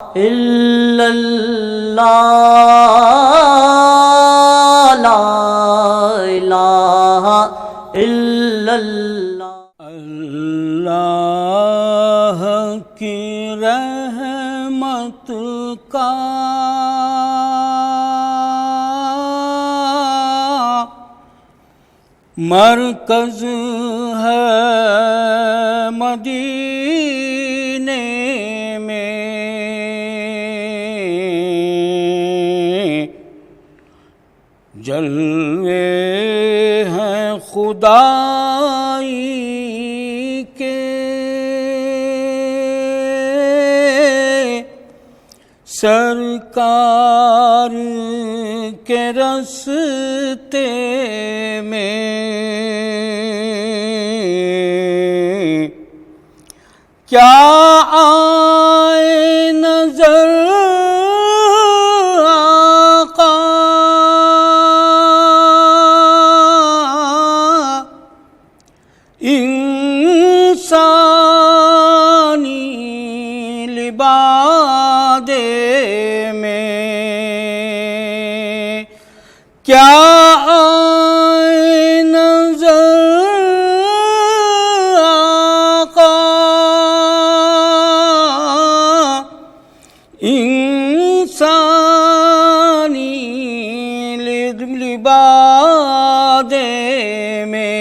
الا اللہ لا الہ الا اللہ۔ اللہ کی رحمت کا مرکز ہے مدینے میں، جلوے ہیں خدائی کے، سرکار کے راستے میں، کیا آئے نظر آقا انسانی لباد میں، کیا آئے نظر آقا انسانی لباد میں،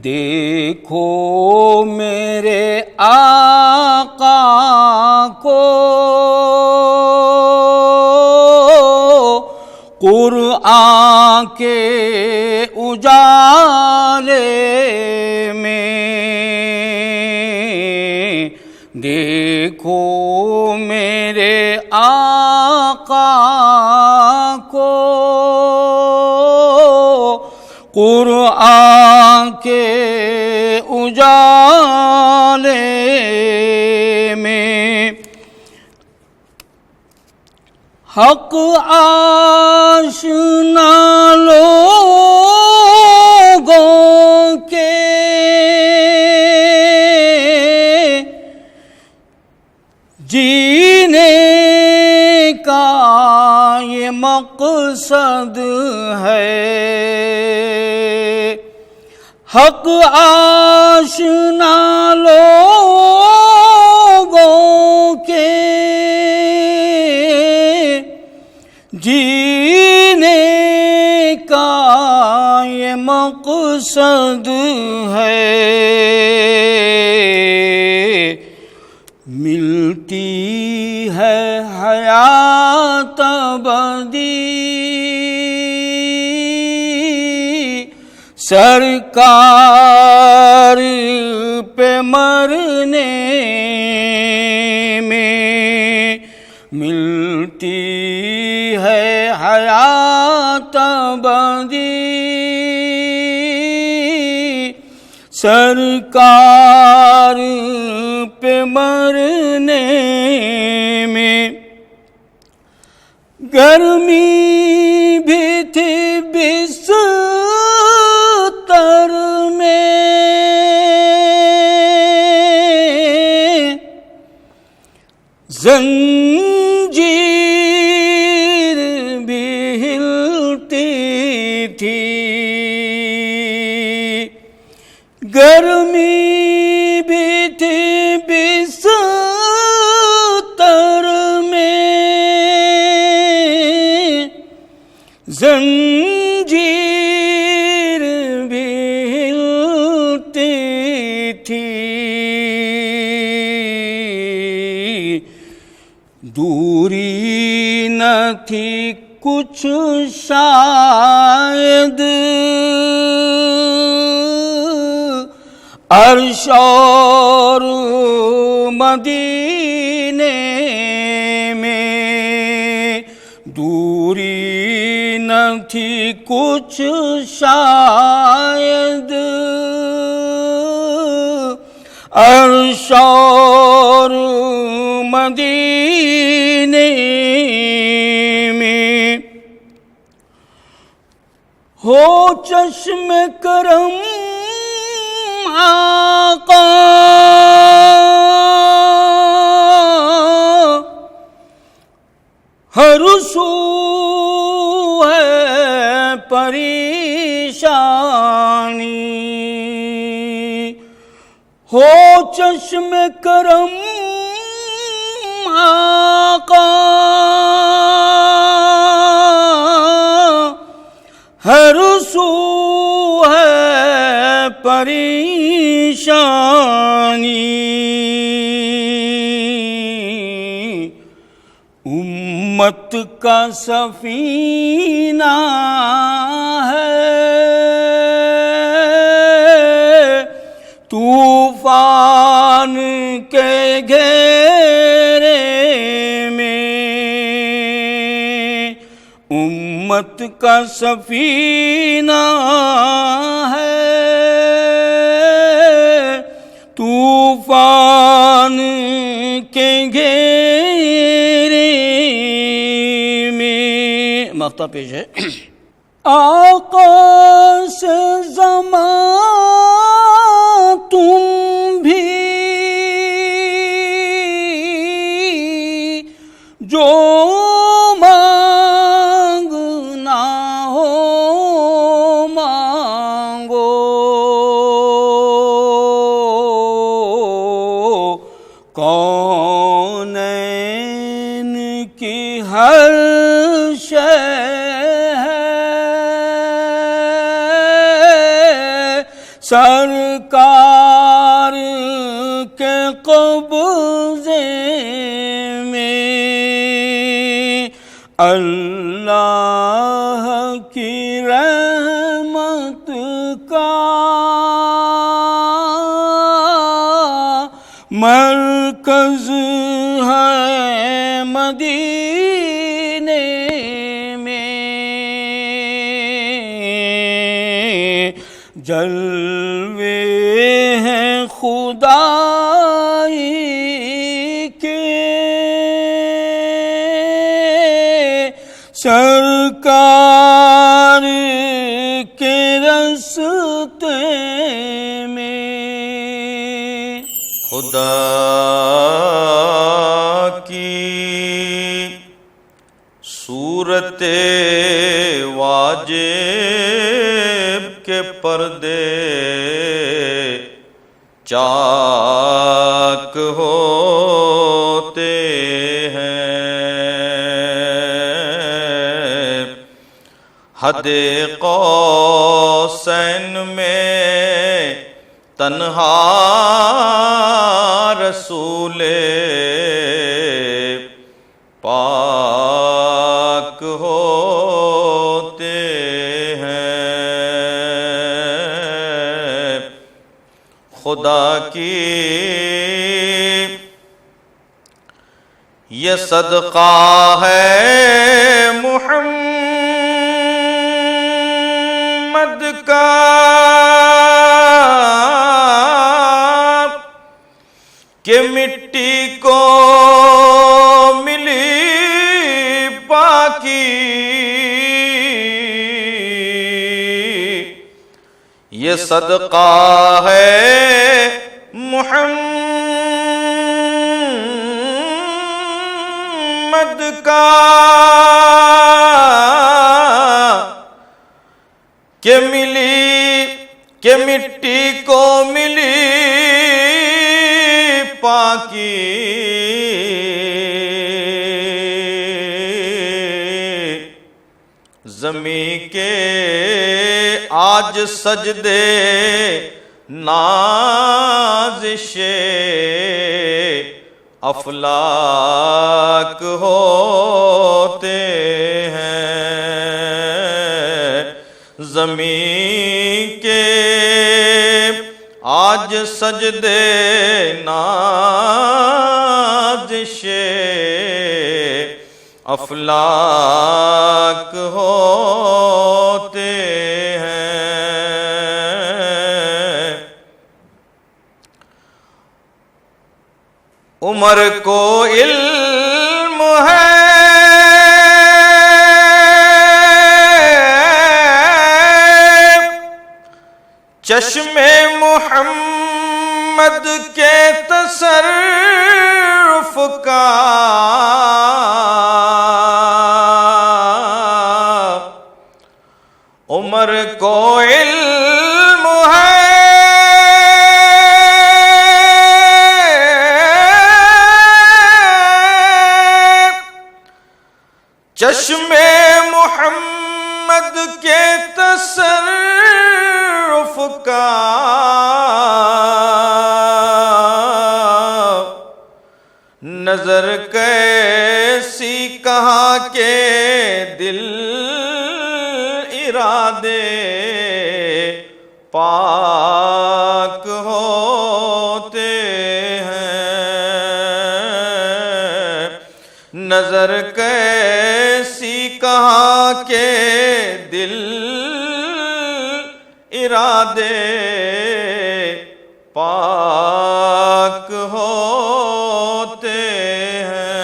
دیکھو میرے آقا کو قرآن کے اجالے میں، دیکھو میرے آقا کو قرآن کے اجالے میں، حق آشنا لوگوں کے جینے کا یہ مقصد ہے، حق آشنا لوگوں کے جینے کا یہ مقصد ہے، ملتی ہے حیات ابدی سرکار پہ مرنے میں، ملتی ہے حیات ابدی سرکار پہ مرنے میں، گرمی بھی تھی بستر میں، زنجیر بھی ہلتی تھی، گرمی بھی تھی بستر میں، زنجیر بھی ہلتی تھی، دوری نہ تھی کچھ شاید عرش اور مدینے میں، دوری نہ تھی کچھ شاید عرش اور مدینے میں، ہو چشم کرم آقا پریشانی ہو چشم کرم آقا ہر سو ہے پریشانی امت کا سفینہ ہے طوفان کے گھیرے میں امت کا سفینہ ہے طوفان کے گھیرے میں مقطع پیش ہے آقا سے زمان تم بھی جو مانگنا ہو مانگو کونین کی ہر شے سرکار کے قبضے میں اللہ کی رحمت کا مرکز ہے مدینے میں جلوے ہیں خدائی کے سرکار کے راستے میں خدا کی صورت واجب کے پردے چاک ہوتے ہیں حد قوسین میں تنہا رسول پاک ہوتے ہیں خدا کی یہ صدقہ ہے محمد کا کہ مٹی کو ملی پاکی یہ صدقہ ہے محمد کا کہ مٹی کو ملی پاکی زمین کے آج سجدے نازش افلاک ہوتے ہیں زمین کے آج سجدے نازش افلاک ہوتے ہیں عمر کو علم ہے چشم محمد کے تصرف کا چشم محمد کے تصرف کا نظر کیسی کہاں کے دل ارادے پاک ہوتے ہیں، نظر کیسی کہاں کے دل ارادے پاک ہوتے ہیں۔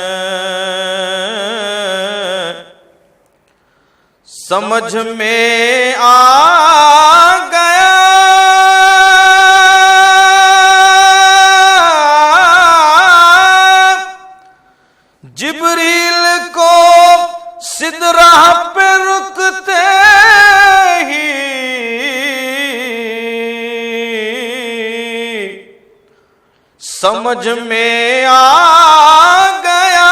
سمجھ میں آ گیا جبریل کو سدرہ پہ رکتے ہی، سمجھ میں آ گیا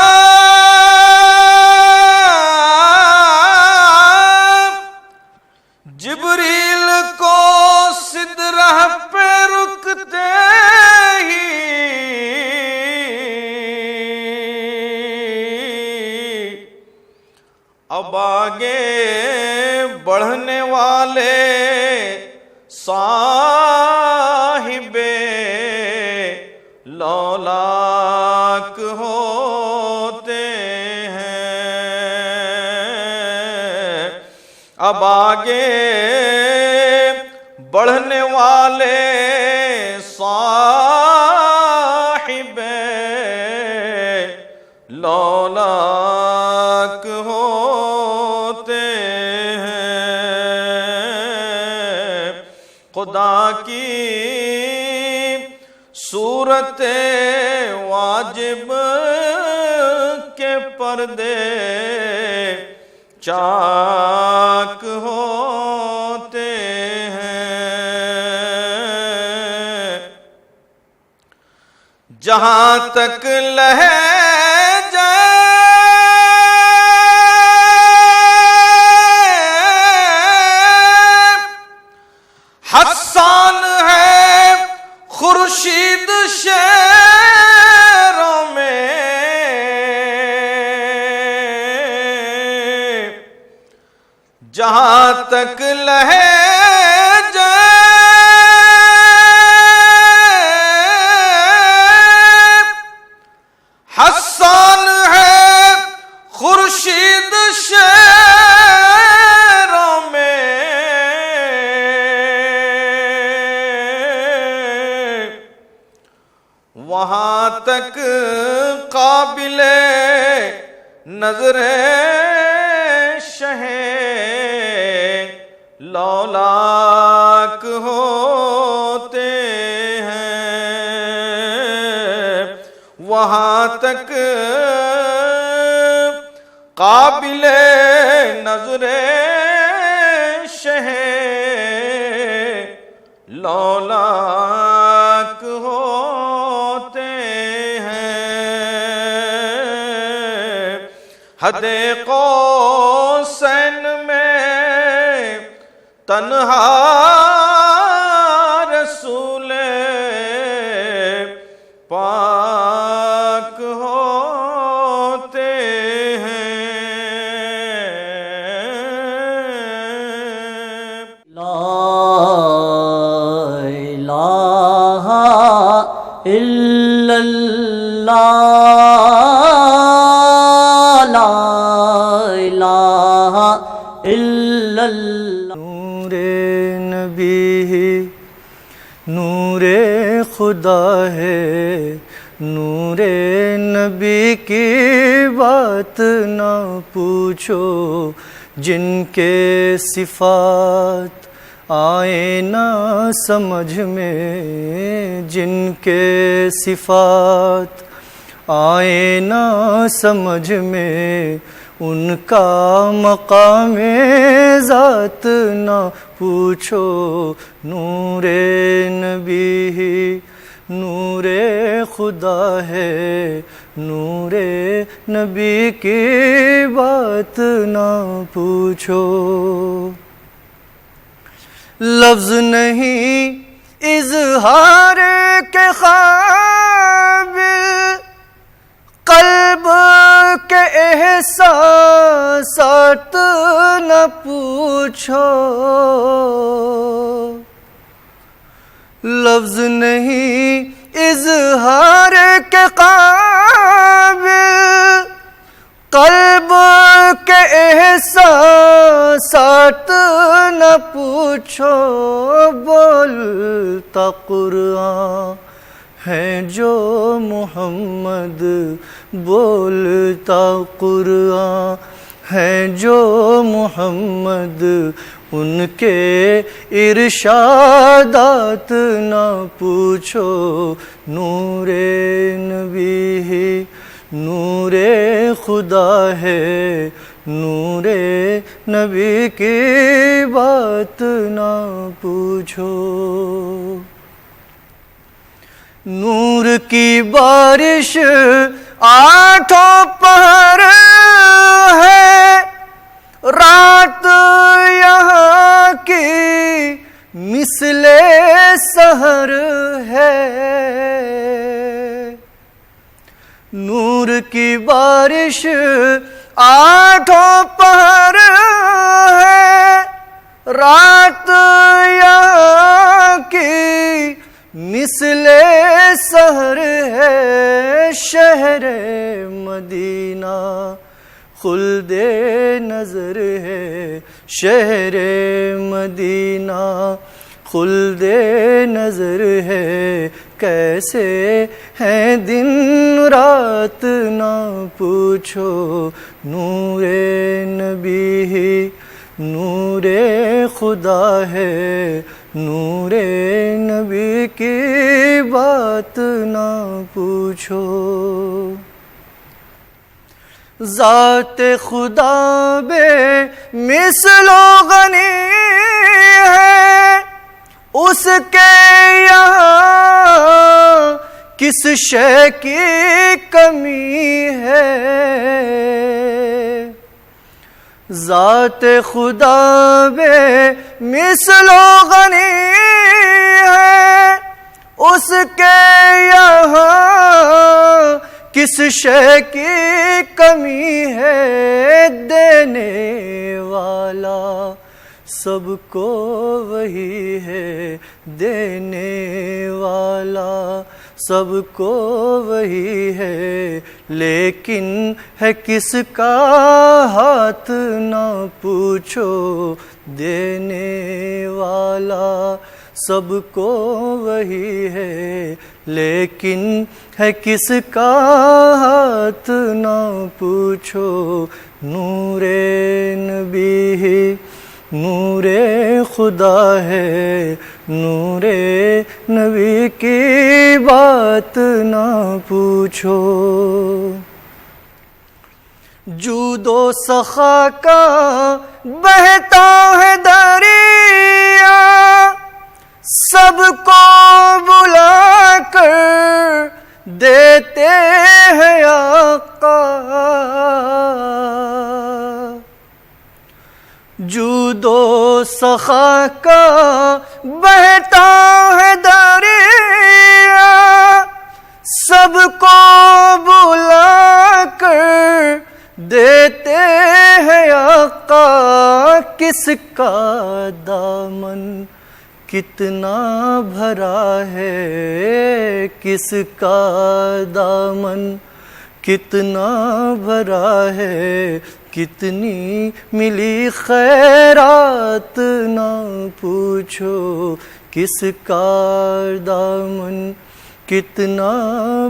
جبریل کو سدرہ پہ رکتے ہی، اب آگے بڑھنے والے صاحب لولاک ہوتے ہیں، اب آگے بڑھنے والے صاحب لولاک ہوتے ہیں۔ خدا کی صورت واجب کے پردے چاک ہوتے ہیں، جہاں تک لہجہ حسان ہے خورشید شعروں میں، جہاں تک لہجہ حسان ہے خورشید شعروں میں، وہاں تک قابل نظر شہ لولاک ہوتے ہیں، وہاں تک قابل نظر شہ لولاک ہوتے ہیں۔ حد قوسین میں تنہا رسول پاک ہوتے ہیں۔ لا الہ الا اللہ، لا الہ الا اللہ۔ نور نبی نور خدا ہے، نور نبی کی بات نہ پوچھو، جن کے صفات آئے نہ سمجھ میں، جن کے صفات آئے نہ سمجھ میں، ان کا مقام ذات نہ پوچھو۔ نور نبی نور خدا ہے، نور نبی کی بات نہ پوچھو۔ لفظ نہیں اظہار کے قابل، قلب کے احساسات نہ پوچھو۔ لفظ نہیں اظہار کے قابل، قلب کے احساسات نہ پوچھو۔ بولتا قرآن ہے جو محمد، بولتا قرآن ہے جو محمد، ان کے ارشادات نہ پوچھو۔ نور نبی ہی نور خدا ہے، نور نبی کی بات نہ پوچھو۔ نور کی بارش آٹھوں پہر ہے، رات یہاں کی مثل سحر ہے۔ نور کی بارش آٹھوں پہر ہے، رات یہاں کی مثل سحر ہے۔ شہر مدینہ خلد نظر ہے، شہر مدینہ خلد نظر ہے۔ کیسے ہیں دن رات نہ پوچھو۔ نور نبی ہی نور خدا ہے، نور نبی کی بات نہ پوچھو۔ ذات خدا بے مثل و غنی ہے، اس کے یہاں کس شے کی کمی ہے۔ ذات خدا بے مثل و غنی ہے، اس کے یہاں کس شے کی کمی ہے۔ دینے والا سب کو وہی ہے، دینے والا سب کو وہی ہے، لیکن ہے کس کا ہاتھ نہ پوچھو۔ دینے والا سب کو وہی ہے، لیکن ہے کس کا ہاتھ نہ پوچھو۔ نور نبی ہی نور خدا ہے، نور نبی کی بات نہ پوچھو۔ جود و سخا کا بہتا ہے دریا، سب کو بلا کر دیتے ہیں آقا۔ جود و سخا کا بہتا ہے دریا، سب کو بلا کر دیتے ہیں آقا۔ کس کا دامن کتنا بھرا ہے، کس کا دامن کتنا بھرا ہے، کتنی ملی خیرات نہ پوچھو۔ کس کا دامن کتنا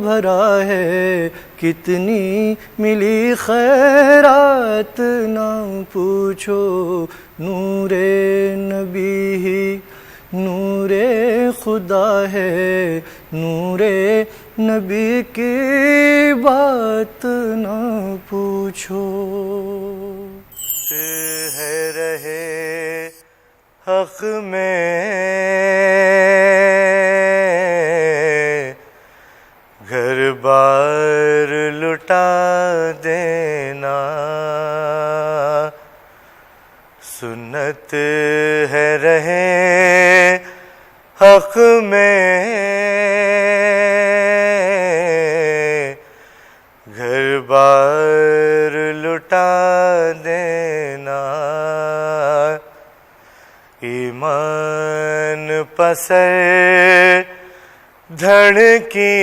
بھرا ہے، کتنی ملی خیرات نہ پوچھو۔ نور نبی ہی نور خدا ہے، نور نبی کی بات نہ پوچھو۔ ہے رہے حق میں بار لٹا دینا، سنت ہے رہے حق میں، گھر بار لٹا دینا، ایمان پسر دھڑکی